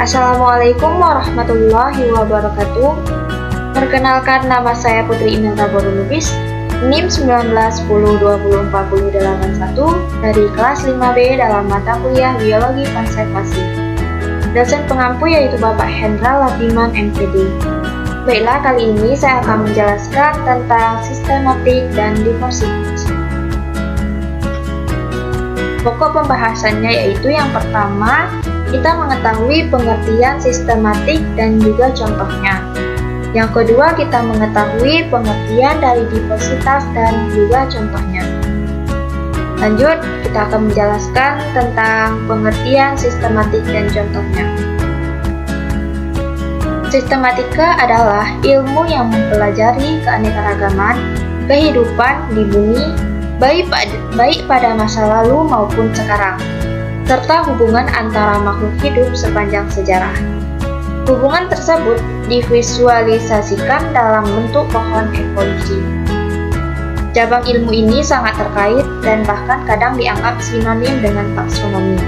Assalamualaikum warahmatullahi wabarakatuh. Perkenalkan, nama saya Putri Imelda Borulubis, NIM 1910204081 dari kelas 5B dalam mata kuliah Biologi Konservasi. Dosen pengampu yaitu Bapak Hendra Lardiman, MPD. Baiklah, kali ini saya akan menjelaskan tentang sistematik dan diversitas. Pokok pembahasannya yaitu yang pertama, kita mengetahui pengertian sistematik dan juga contohnya. Yang kedua, kita mengetahui pengertian dari diversitas dan juga contohnya. Lanjut, kita akan menjelaskan tentang pengertian sistematik dan contohnya. Sistematika adalah ilmu yang mempelajari keanekaragaman kehidupan di bumi, baik pada masa lalu maupun sekarang, serta hubungan antara makhluk hidup sepanjang sejarah. Hubungan tersebut divisualisasikan dalam bentuk pohon evolusi. Cabang ilmu ini sangat terkait dan bahkan kadang dianggap sinonim dengan taksonomi.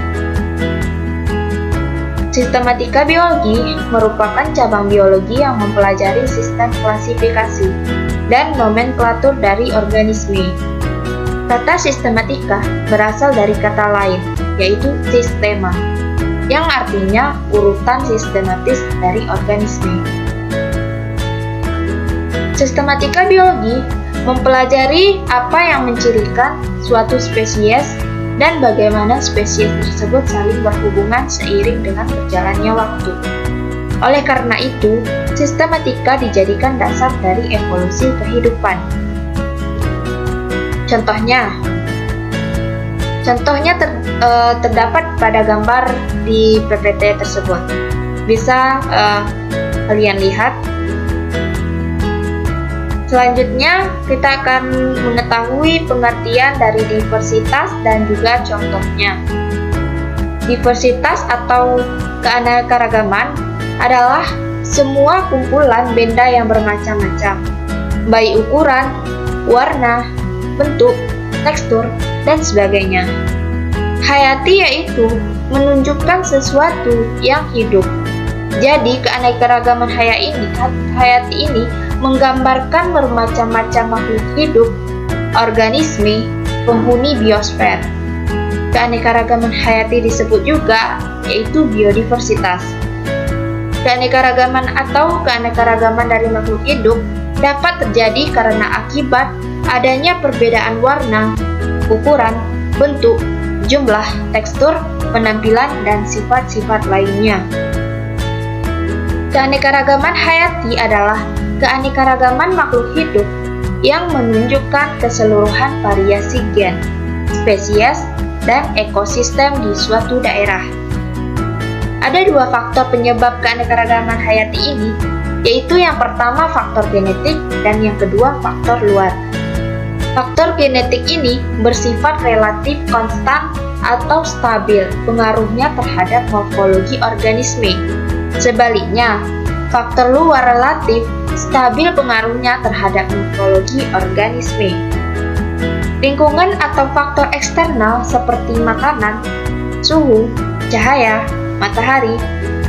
Sistematika biologi merupakan cabang biologi yang mempelajari sistem klasifikasi dan nomenklatur dari organisme. Kata sistematika berasal dari kata lain, yaitu sistema, yang artinya urutan sistematis dari organisme. Sistematika biologi mempelajari apa yang mencirikan suatu spesies dan bagaimana spesies tersebut saling berhubungan seiring dengan berjalannya waktu. Oleh karena itu, sistematika dijadikan dasar dari evolusi kehidupan. Contohnya terdapat pada gambar di PPT tersebut. Bisa kalian lihat. Selanjutnya, kita akan mengetahui pengertian dari diversitas dan juga contohnya. Diversitas atau keanekaragaman adalah semua kumpulan benda yang bermacam-macam, baik ukuran, warna, bentuk, tekstur, dan sebagainya. Hayati yaitu menunjukkan sesuatu yang hidup. Jadi keanekaragaman hayati ini menggambarkan bermacam-macam makhluk hidup, organisme, penghuni biosfer. Keanekaragaman hayati disebut juga yaitu biodiversitas. Keanekaragaman atau keanekaragaman dari makhluk hidup dapat terjadi karena akibat adanya perbedaan warna, ukuran, bentuk, jumlah, tekstur, penampilan, dan sifat-sifat lainnya. Keanekaragaman hayati adalah keanekaragaman makhluk hidup yang menunjukkan keseluruhan variasi gen, spesies, dan ekosistem di suatu daerah. Ada dua faktor penyebab keanekaragaman hayati ini, yaitu yang pertama faktor genetik dan yang kedua faktor luar. Faktor genetik ini bersifat relatif konstan atau stabil pengaruhnya terhadap morfologi organisme. Sebaliknya, faktor luar relatif stabil pengaruhnya terhadap morfologi organisme. Lingkungan atau faktor eksternal seperti makanan, suhu, cahaya, matahari,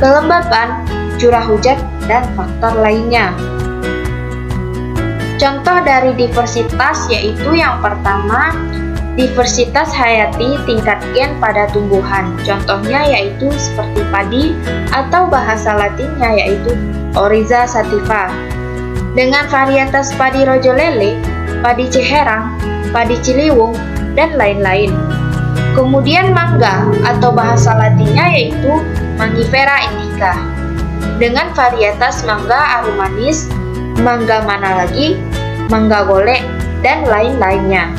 kelembapan, curah hujan, dan faktor lainnya. Contoh dari diversitas yaitu yang pertama, diversitas hayati tingkat gen pada tumbuhan. Contohnya yaitu seperti padi atau bahasa latinnya yaitu Oryza sativa. Dengan varietas padi rojo lele, padi ciherang, padi ciliwung, dan lain-lain. Kemudian mangga atau bahasa latinnya yaitu Mangifera indica. Dengan varietas mangga aromanis, mangga mana lagi, mangga golek, dan lain-lainnya.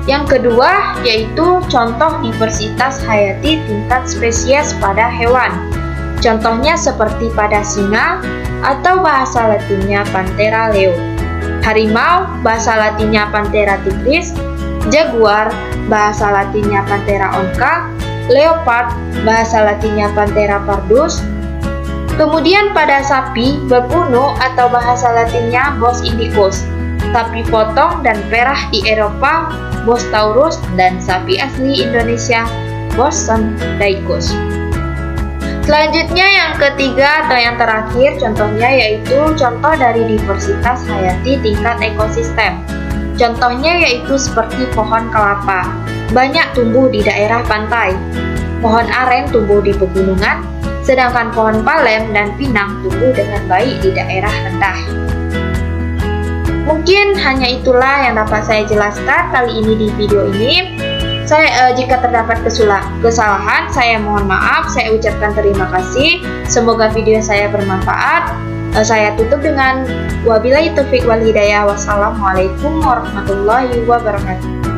Yang kedua yaitu contoh diversitas hayati tingkat spesies pada hewan. Contohnya seperti pada singa atau bahasa latinnya Panthera leo, harimau bahasa latinnya Panthera tigris, jaguar bahasa latinnya Panthera onca, leopard bahasa latinnya Panthera pardus. Kemudian pada sapi berbunu atau bahasa latinnya Bos indicus, sapi potong dan perah di Eropa Bos taurus, dan sapi asli Indonesia Bos sandaicus. Selanjutnya yang ketiga atau yang terakhir contohnya yaitu contoh dari diversitas hayati tingkat ekosistem. Contohnya yaitu seperti pohon kelapa, banyak tumbuh di daerah pantai. Pohon aren tumbuh di pegunungan, sedangkan pohon palem dan pinang tumbuh dengan baik di daerah rendah. Mungkin hanya itulah yang dapat saya jelaskan kali ini di video ini. Jika terdapat kesalahan, saya mohon maaf, saya ucapkan terima kasih. Semoga video saya bermanfaat. Saya tutup dengan wabillahi taufiq wal hidayah. Wassalamualaikum warahmatullahi wabarakatuh.